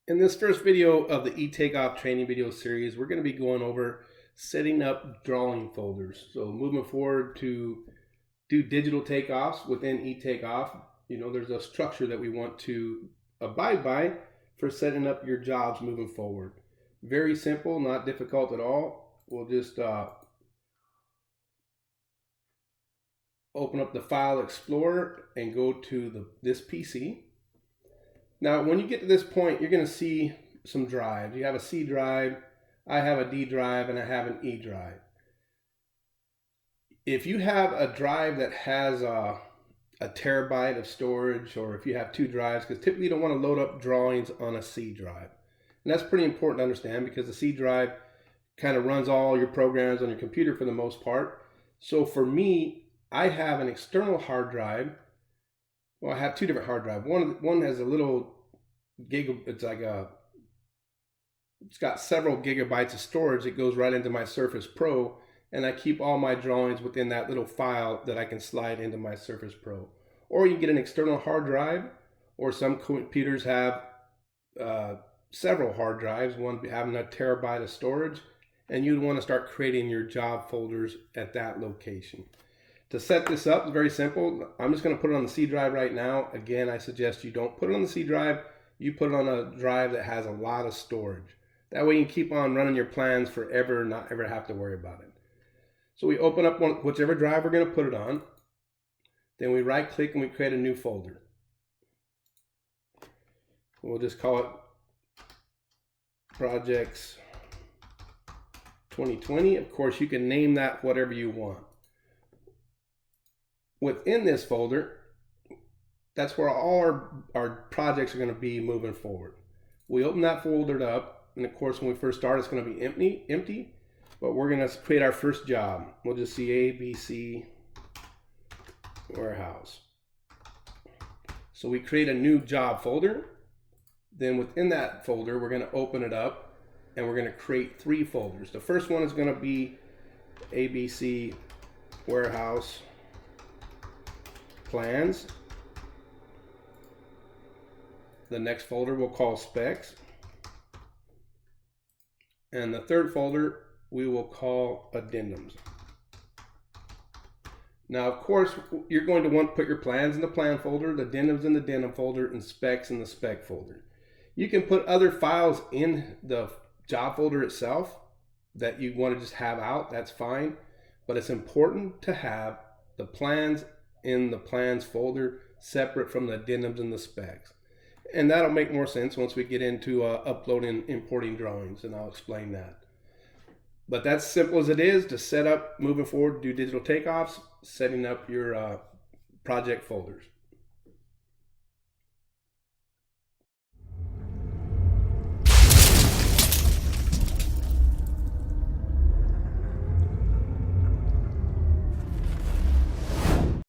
In this first video of the eTakeoff training video series, we're going to be going over setting up drawing folders. So moving forward to do digital takeoffs within eTakeoff, there's a structure that we want to abide by for setting up your jobs moving forward. Very simple, not difficult at all. We'll just open up the File Explorer and go to this PC. Now, when you get to this point, you're going to see some drives. You have a C drive, I have a D drive, and I have an E drive. If you have a drive that has a terabyte of storage, or if you have two drives, because typically you don't want to load up drawings on a C drive. And that's pretty important to understand because the C drive kind of runs all your programs on your computer for the most part. So for me, I have an external hard drive. Well, I have two different hard drives. One has a little it's got several gigabytes of storage. It goes right into my Surface Pro, and I keep all my drawings within that little file that I can slide into my Surface Pro. Or you can get an external hard drive, or some computers have several hard drives, one having a terabyte of storage, and you'd want to start creating your job folders at that location. To set this up, it's very simple. I'm just going to put it on the C drive right now. Again, I suggest you don't put it on the C drive. You put it on a drive that has a lot of storage. That way you can keep on running your plans forever, not ever have to worry about it. So we open up whichever drive we're going to put it on. Then we right click and we create a new folder. We'll just call it Projects 2020. Of course, you can name that whatever you want. Within this folder, that's where all our projects are going to be moving forward. We open that folder up, and of course when we first start it's going to be empty, but we're going to create our first job. We'll just see ABC Warehouse. So we create a new job folder. Then within that folder we're going to open it up and we're going to create three folders. The first one is going to be ABC Warehouse Plans. The next folder we'll call Specs. And the third folder we will call Addendums. Now, of course, you're going to want to put your plans in the plan folder, the addendums in the addendum folder, and specs in the spec folder. You can put other files in the job folder itself that you want to just have out, that's fine. But it's important to have the plans in the plans folder separate from the addendums and the specs. And that'll make more sense once we get into uploading, importing drawings, and I'll explain that. But that's simple as it is to set up moving forward, do digital takeoffs, setting up your project folders.